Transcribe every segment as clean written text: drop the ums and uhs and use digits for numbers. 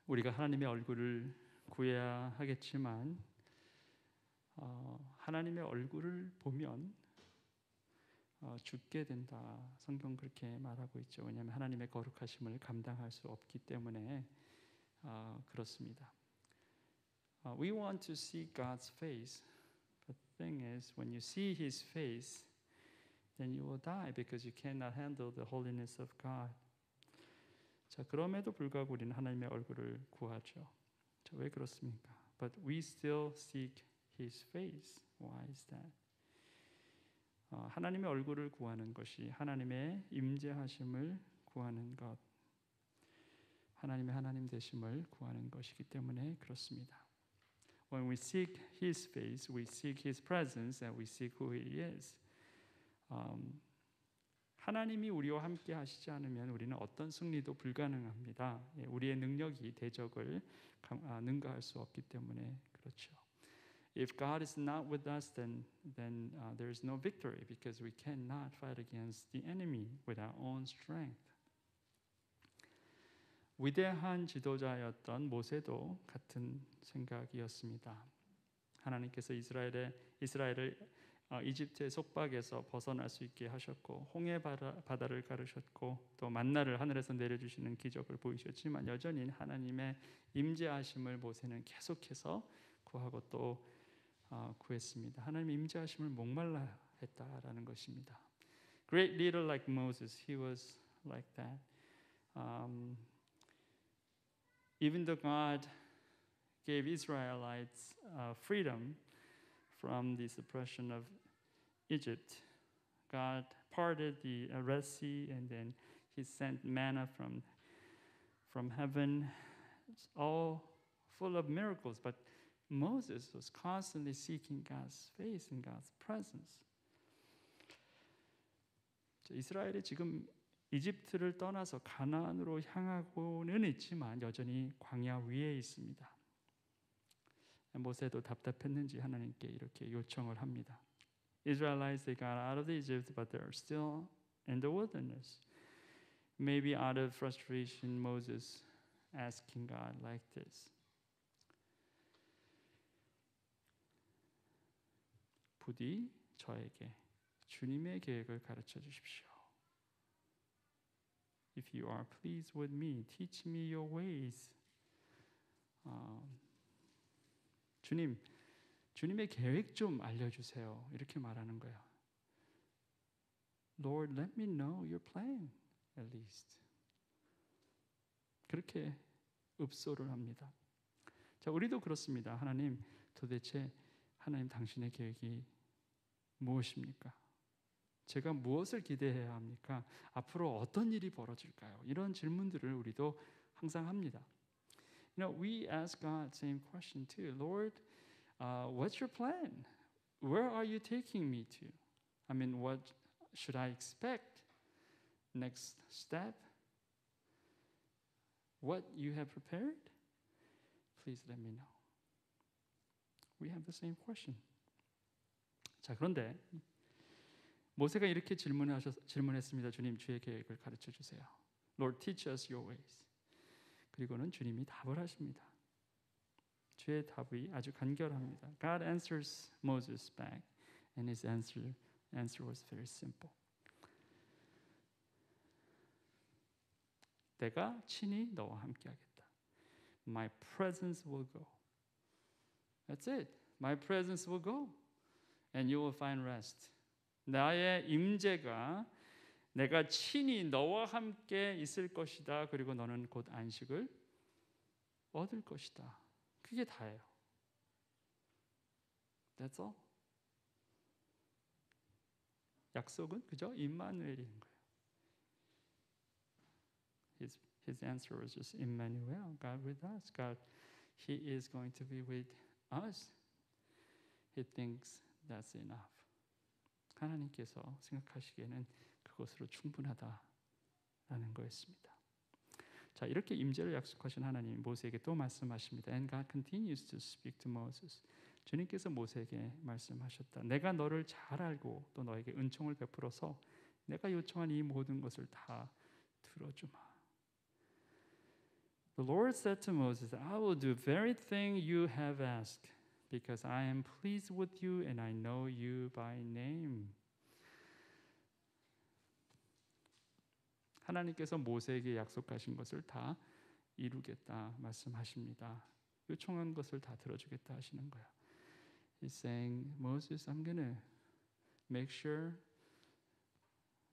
우리가 하나님의 얼굴을 구해야 하겠지만 하나님의 얼굴을 보면 죽게 된다. 성경 그렇게 말하고 있죠. 왜냐하면 하나님의 거룩하심을 감당할 수 없기 때문에 그렇습니다. We want to see God's face. But the thing is, when you see His face, then you will die because you cannot handle the holiness of God. 자, 그럼에도 불구하고 우리는 하나님의 얼굴을 구하죠. 자, 왜 그렇습니까? But we still seek His face. Why is that? 하나님의 얼굴을 구하는 것이 하나님의 임재하심을 구하는 것, 하나님의 하나님 되심을 구하는 것이기 때문에 그렇습니다. When we seek His face, we seek His presence, and we seek who He is. 하나님이 우리와 함께 하시지 않으면 우리는 어떤 승리도 불가능합니다. 우리의 능력이 대적을 능가할 수 없기 때문에 그렇죠. If God is not with us, then there is no victory because we cannot fight against the enemy with our own strength. 위대한 지도자였던 모세도 같은 생각이었습니다. 하나님께서 이스라엘을 이집트의 속박에서 벗어날 수 있게 하셨고 홍해 바다를 가르셨고 또 만나를 하늘에서 내려주시는 기적을 보이셨지만 여전히 하나님의 임재하심을 모세는 계속해서 구하고 또 구했습니다. 하나님의 임재하심을 목말라 했다라는 것입니다. Great leader like Moses, he was like that. Even though God gave Israelites freedom from the suppression of Egypt, God parted the Red Sea and then He sent manna from heaven. It's all full of miracles, but Moses was constantly seeking God's face and God's presence. 이스라엘이 지금 이집트를 떠나서 가나안으로 향하고는 있지만 여전히 광야 위에 있습니다. 모세도 답답했는지 하나님께 이렇게 요청을 합니다. Israelites, they got out of Egypt, but they're still in the wilderness. Maybe out of frustration, Moses asking God like this. 부디 저에게 주님의 계획을 가르쳐 주십시오. If you are pleased with me, teach me your ways. 주님의 계획 좀 알려주세요. 이렇게 말하는 거예요. Lord, let me know your plan, at least. 그렇게 읍소를 합니다. 자, 우리도 그렇습니다. 하나님, 도대체 하나님 당신의 계획이 무엇입니까? 제가 무엇을 기대해야 합니까? 앞으로 어떤 일이 벌어질까요? 이런 질문들을 우리도 항상 합니다. You know, we ask God the same question too. Lord, what's your plan? Where are you taking me to? I mean, what should I expect? Next step? What you have prepared? Please let me know. We have the same question. 자, 그런데 모세가 이렇게 질문했습니다. 주님, 주의 계획을 가르쳐 주세요. Lord, teach us your ways. 그리고는 주님이 답을 하십니다. 주의 답이 아주 간결합니다. God answers Moses back, and his answer was very simple. 내가 친히 너와 함께하겠다. My presence will go. That's it. My presence will go, and you will find rest. 나의 임재가 내가 친히 너와 함께 있을 것이다. 그리고 너는 곧 안식을 얻을 것이다. 그게 다예요. That's all. 약속은 그저 임마누엘인 거예요. His answer was just Emmanuel, God with us. God, He is going to be with us. He thinks that's enough. 하나님께서 생각하시기에는 그것으로 충분하다라는 거였습니다. 자, 이렇게 임재를 약속하신 하나님이 모세에게 또 말씀하십니다. And God continues to speak to Moses. 주님께서 모세에게 말씀하셨다. 내가 너를 잘 알고 또 너에게 은총을 베풀어서 내가 요청한 이 모든 것을 다 들어주마. The Lord said to Moses, I will do the very thing you have asked, because I am pleased with you and I know you by name. 하나님께서 모세에게 약속하신 것을 다 이루겠다 말씀하십니다. 요청한 것을 다 들어주겠다 하시는 거예요. He's saying, Moses, I'm going to make sure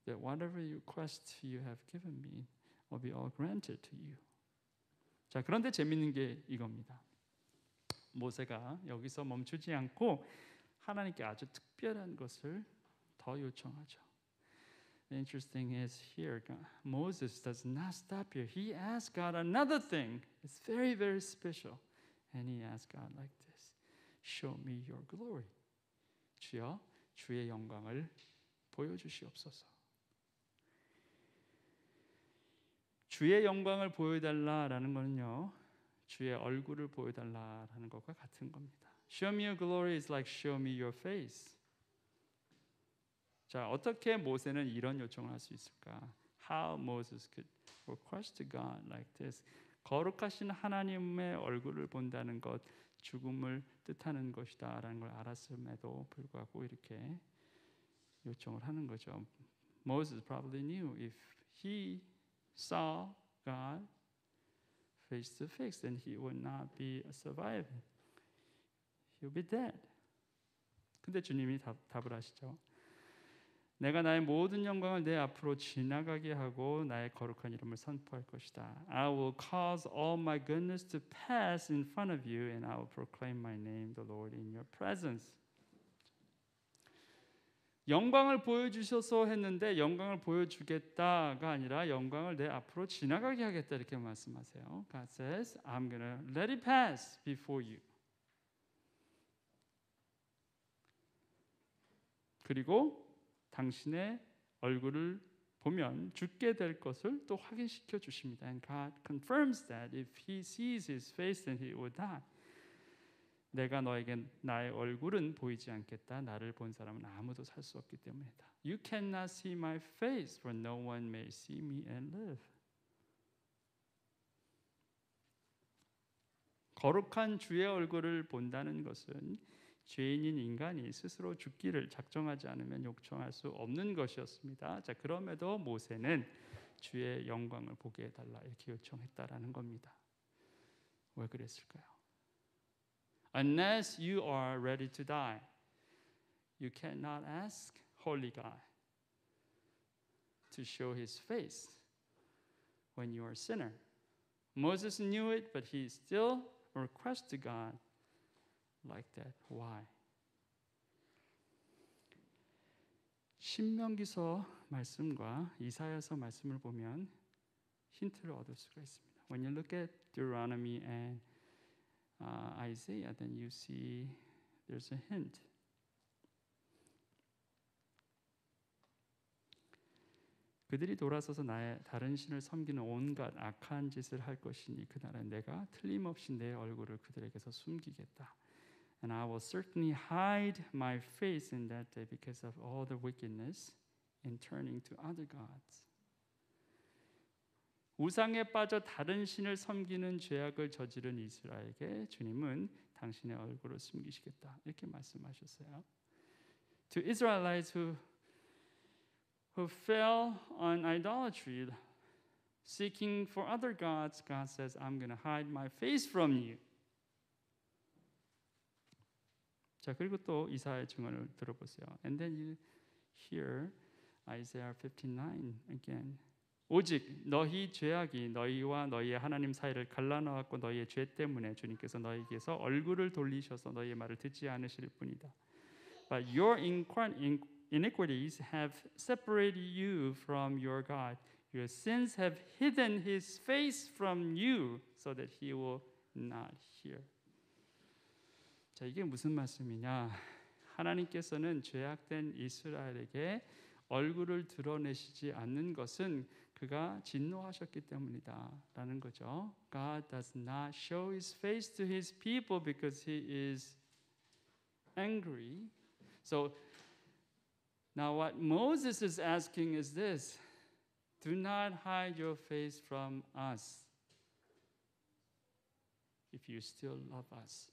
that whatever request you have given me will be all granted to you. 자, 그런데 재밌는 게 이겁니다. 모세가 여기서 멈추지 않고 하나님께 아주 특별한 것을 더 요청하죠. The interesting is here, Moses does not stop here. He asks God another thing. It's very, very special. And he asks God like this. Show me your glory. 주여, 주의 영광을 보여주시옵소서. 주의 영광을 보여달라라는 거는요, 주의 얼굴을 보여달라라는 것과 같은 겁니다. Show me your glory is like show me your face. 자, 어떻게 모세는 이런 요청을 할 수 있을까? How Moses could request to God like this. 거룩하신 하나님의 얼굴을 본다는 것, 죽음을 뜻하는 것이다라는 걸 알았음에도 불구하고 이렇게 요청을 하는 거죠. Moses probably knew if he saw God face to face, then he would not be surviving. He would be dead. 근데 주님이 답을 하시죠. 내가 나의 모든 영광을 내 앞으로 지나가게 하고 나의 거룩한 이름을 선포할 것이다. I will cause all my goodness to pass in front of you, and I will proclaim my name, the Lord, in your presence. 영광을 보여주셔서 했는데 영광을 보여주겠다가 아니라 영광을 내 앞으로 지나가게 하겠다 이렇게 말씀하세요. God says, I'm gonna let it pass before you. 그리고 당신의 얼굴을 보면 죽게 될 것을 또 확인시켜 주십니다. And God confirms that if he sees his face, then he will die. 내가 너에게 나의 얼굴은 보이지 않겠다. 나를 본 사람은 아무도 살 수 없기 때문이다. You cannot see my face, for no one may see me and live. 거룩한 주의 얼굴을 본다는 것은 죄인인 인간이 스스로 죽기를 작정하지 않으면 요청할 수 없는 것이었습니다. 자, 그럼에도 모세는 주의 영광을 보게 해달라 이렇게 요청했다라는 겁니다. 왜 그랬을까요? Unless you are ready to die, you cannot ask Holy God to show his face when you are a sinner. Moses knew it, but he still requested God like that. Why? 신명기서 말씀과 이사야서 말씀을 보면 힌트를 얻을 수가 있습니다. When you look at Deuteronomy and Isaiah, then you see there's a hint. 그들이 돌아서서 나의 다른 신을 섬기는 온갖 악한 짓을 할 것이니 그날은 내가 틀림없이 내 얼굴을 그들에게서 숨기겠다. And I will certainly hide my face in that day because of all the wickedness in turning to other gods. 우상에 빠져 다른 신을 섬기는 죄악을 저지른 이스라엘에게 주님은 당신의 얼굴을 숨기시겠다 이렇게 말씀하셨어요. To Israelites who fell on idolatry, seeking for other gods, God says, I'm going to hide my face from you. 자, 그리고 또 이사야의 증언을 들어보세요. And then you hear Isaiah 59 again. 오직 너희 죄악이 너희와 너희의 하나님 사이를 갈라놓았고 너희의 죄 때문에 주님께서 너희에게서 얼굴을 돌리셔서 너희의 말을 듣지 않으실 뿐이다. But your iniquities have separated you from your God. Your sins have hidden his face from you so that he will not hear. 자, 이게 무슨 말씀이냐? 하나님께서는 죄악된 이스라엘에게 얼굴을 드러내시지 않는 것은 그가 진노하셨기 때문이다라는 거죠. God does not show his face to his people because he is angry. So now what Moses is asking is this: do not hide your face from us. if you still love us.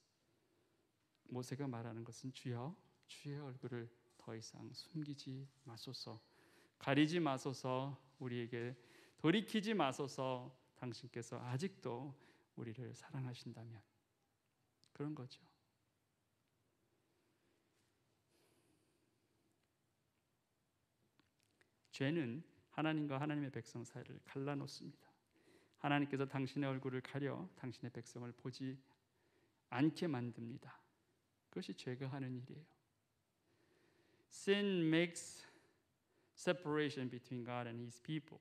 모세가 말하는 것은 주여, 주의 얼굴을 더 이상 숨기지 마소서. 가리지 마소서. 우리에게 돌이키지 마소서. 당신께서 아직도 우리를 사랑하신다면. 그런 거죠. 죄는 하나님과 하나님의 백성 사이를 갈라놓습니다. 하나님께서 당신의 얼굴을 가려 당신의 백성을 보지 않게 만듭니다. 그것이 죄가 하는 일이에요. Sin makes separation between God and His people.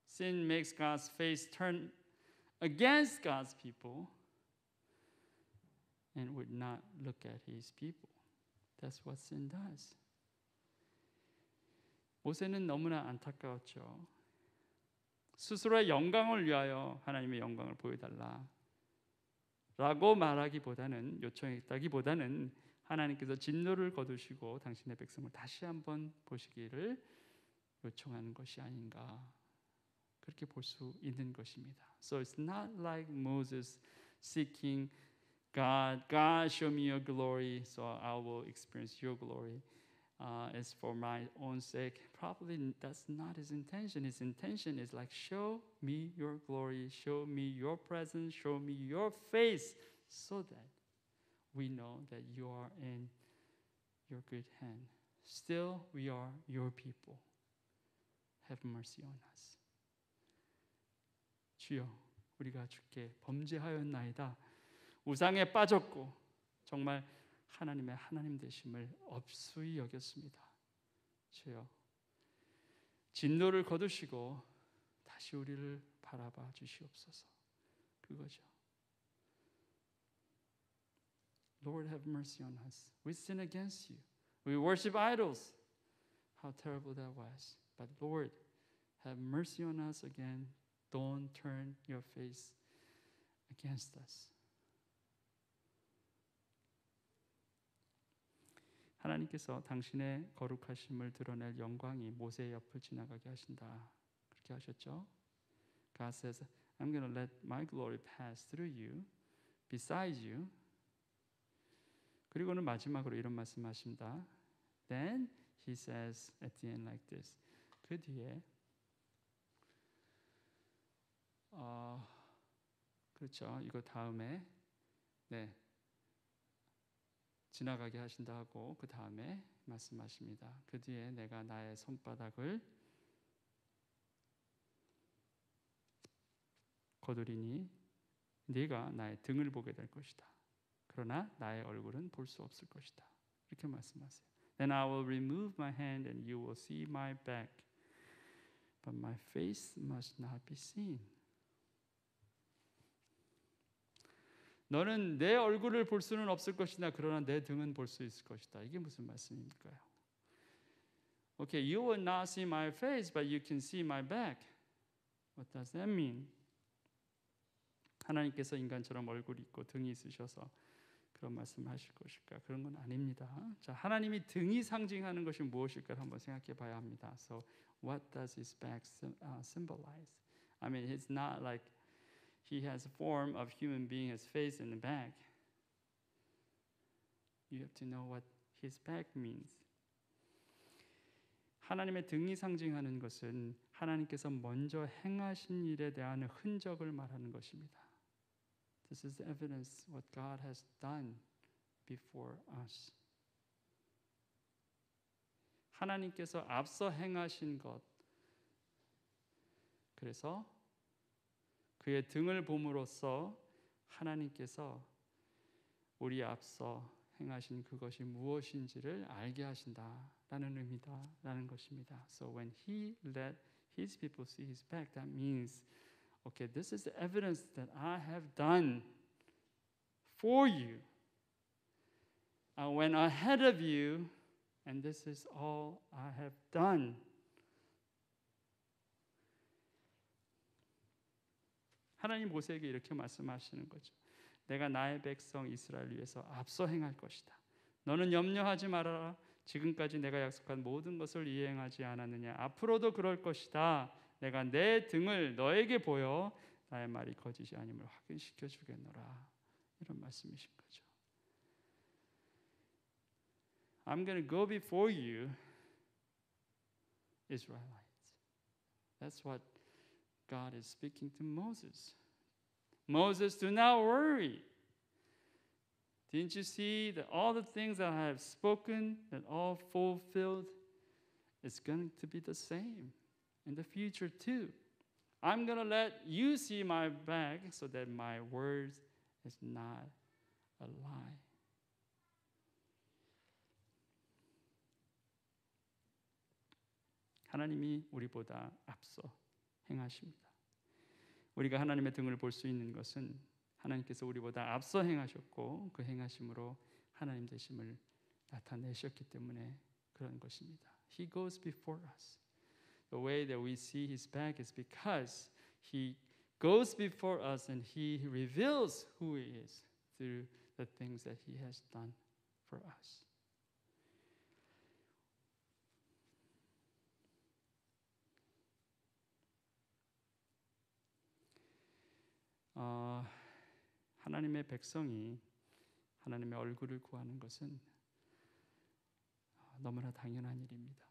Sin makes God's face turn against God's people and would not look at His people. That's what sin does. 모세는 너무나 안타까웠죠. 스스로의 영광을 위하여 하나님의 영광을 보여달라 라고 말하기보다는, 요청했다기보다는 하나님께서 진노를 거두시고 당신의 백성을 다시 한번 보시기를 요청하는 것이 아닌가, 그렇게 볼 수 있는 것입니다. So it's not like Moses seeking God show me your glory so I will experience your glory. As for my own sake, probably that's not his intention. His intention is like, show me your glory, show me your presence, show me your face, so that we know that you are in your good hand. Still, we are your people. Have mercy on us. 주여, 우리가 주께 범죄하였나이다. 우상에 빠졌고 정말 하나님의 하나님 되심을 업수히 여겼습니다. 주여, 진노를 거두시고 다시 우리를 바라봐 주시옵소서. 그거죠. Lord, have mercy on us. We sin against you. We worship idols. How terrible that was. But Lord, have mercy on us again. Don't turn your face against us. 하나님께서 당신의 거룩하심을 드러낼 영광이 모세의 옆을 지나가게 하신다. 그렇게 하셨죠. God says, I'm going to let my glory pass through you, beside you. 그리고는 마지막으로 이런 말씀하십니다. Then he says at the end like this. 그 뒤에 그렇죠. 이거 다음에 지나가게 하신다 하고 그 다음에 말씀하십니다. 그 뒤에 내가 나의 손바닥을 거두리니 네가 나의 등을 보게 될 것이다. 그러나 나의 얼굴은 볼 수 없을 것이다. 이렇게 말씀하세요. Then I will remove my hand and you will see my back, but my face must not be seen. 너는 내 얼굴을 볼 수는 없을 것이다. 그러나 내 등은 볼 수 있을 것이다. 이게 무슨 말씀입니까요? Okay, you will not see my face, but you can see my back. What does that mean? 하나님께서 인간처럼 얼굴이 있고 등이 있으셔서 그런 말씀을 하실 것일까? 그런 건 아닙니다. 자, 하나님이 등이 상징하는 것이 무엇일까 한번 생각해 봐야 합니다. So, what does his back symbolize? I mean, it's not like he has a form of human being, his face and the back. You have to know what his back means. 하나님의 등이 상징하는 것은 하나님께서 먼저 행하신 일에 대한 흔적을 말하는 것입니다. This is the evidence what God has done before us. 하나님께서 앞서 행하신 것. 그래서 그의 등을 봄으로써 하나님께서 우리 앞서 행하신 그것이 무엇인지를 알게 하신다라는 의미다라는 것입니다. So when he let his people see his back, that means, okay, this is the evidence that I have done for you. I went ahead of you, and this is all I have done. 하나님 모세에게 이렇게 말씀하시는 거죠. 내가 나의 백성 이스라엘 위해서 앞서 행할 것이다. 너는 염려하지 말아라. 지금까지 내가 약속한 모든 것을 이행하지 않았느냐. 앞으로도 그럴 것이다. 내가 내 등을 너에게 보여 나의 말이 거짓이 아님을 확인시켜 주겠노라. 이런 말씀이신 거죠. I'm going to go before you, Israelites. That's what God is speaking to Moses. Moses, do not worry. Didn't you see that all the things that I have spoken, that all fulfilled, it's going to be the same in the future too. I'm going to let you see my back so that my words is not a lie. 하나님이 우리보다 앞서 행하십니다. 우리가 하나님의 등을 볼 수 있는 것은 하나님께서 우리보다 앞서 행하셨고 그 행하심으로 하나님 되심을 나타내셨기 때문에 그런 것입니다. He goes before us. The way that we see his back is because he goes before us and he reveals who he is through the things that he has done for us. 하나님의 백성이 하나님의 얼굴을 구하는 것은 너무나 당연한 일입니다.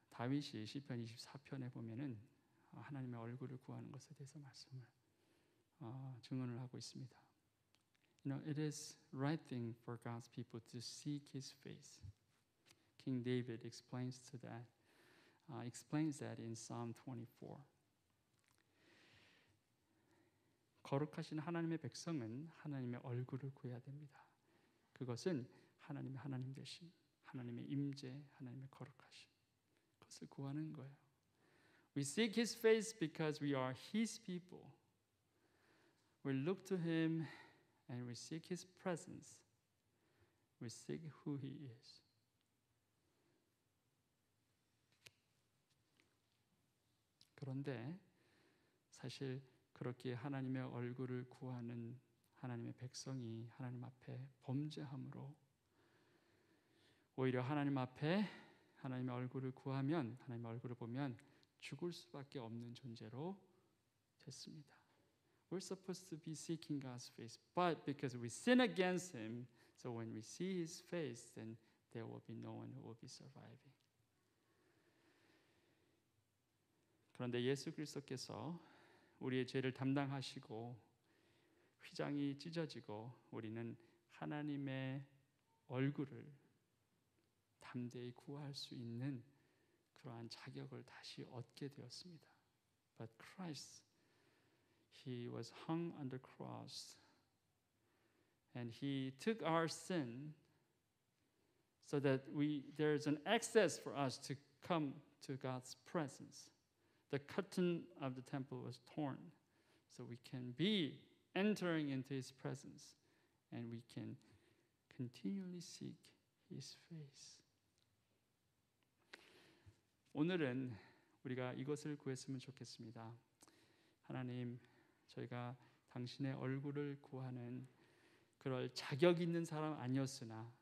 다윗이 시편 24편에 보면은 하나님의 얼굴을 구하는 것에 대해서 말씀을 증언을 하고 있습니다. You know, it is right thing for God's people to seek His face. King David explains that in Psalm 24. 거룩하신 하나님의 백성은 하나님의 얼굴을 구해야 됩니다. 그것은 하나님의 하나님 되심, 하나님의 임재, 하나님의 거룩하심, 그것을 구하는 거예요. We seek His face because we are His people. We look to Him and we seek His presence. We seek who He is. 그런데 사실 그렇게 하나님의 얼굴을 구하는 하나님의 백성이 하나님 앞에 범죄함으로 오히려 하나님 앞에 하나님의 얼굴을 구하면 하나님의 얼굴을 보면 죽을 수밖에 없는 존재로 됐습니다. We're supposed to be seeking God's face, but because we sin against Him, so when we see His face, then there will be no one who will be surviving. 그런데 예수 그리스도께서 우리의 죄를 담당하시고 휘장이 찢어지고 우리는 하나님의 얼굴을 담대히 구할 수 있는 그러한 자격을 다시 얻게 되었습니다. But Christ, He was hung on the cross and He took our sin so that there is an access for us to come to God's presence. The curtain of the temple was torn so we can be entering into His presence and we can continually seek His face. 오늘은 우리가 이것을 구했으면 좋겠습니다. 하나님, 저희가 당신의 얼굴을 구하는 그럴 자격 있는 사람 아니었으나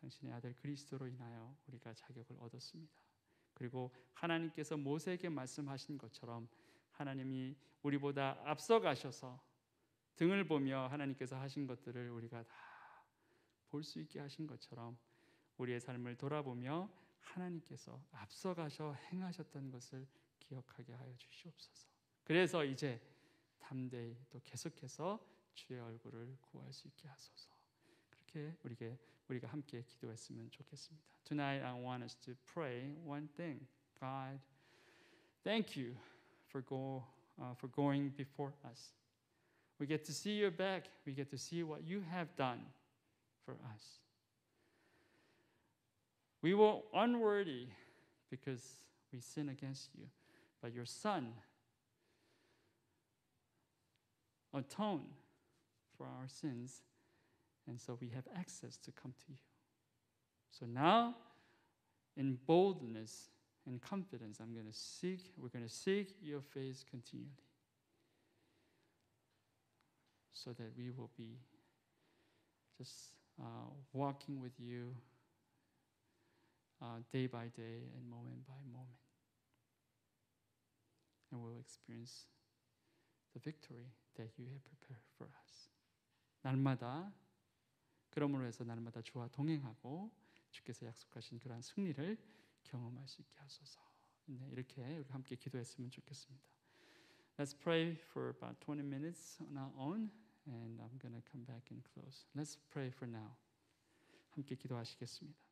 당신의 아들 그리스도로 인하여 우리가 자격을 얻었습니다. 그리고 하나님께서 모세에게 말씀하신 것처럼 하나님이 우리보다 앞서 가셔서 등을 보며 하나님께서 하신 것들을 우리가 다 볼 수 있게 하신 것처럼 우리의 삶을 돌아보며 하나님께서 앞서 가셔 행하셨던 것을 기억하게 하여 주시옵소서. 그래서 이제 담대히 또 계속해서 주의 얼굴을 구할 수 있게 하소서. 그렇게 우리가 함께 기도했으면 좋겠습니다. Tonight I want us to pray one thing. God, thank you for going before us. We get to see your back. We get to see what you have done for us. We were unworthy because we sin against you, but your Son atoned for our sins, and so we have access to come to you. So now, in boldness and confidence, we're going to seek your face continually, so that we will be just walking with you day by day and moment by moment. experience the victory that you have prepared for us. 날마다 그러므로 해서 날마다 주와 동행하고 주께서 약속하신 그러한 승리를 경험할 수 있게 하소서. 네, 이렇게 우리 함께 기도했으면 좋겠습니다. Let's pray for about 20 minutes on our own, and I'm going to come back and close. Let's pray for now. 함께 기도하시겠습니다.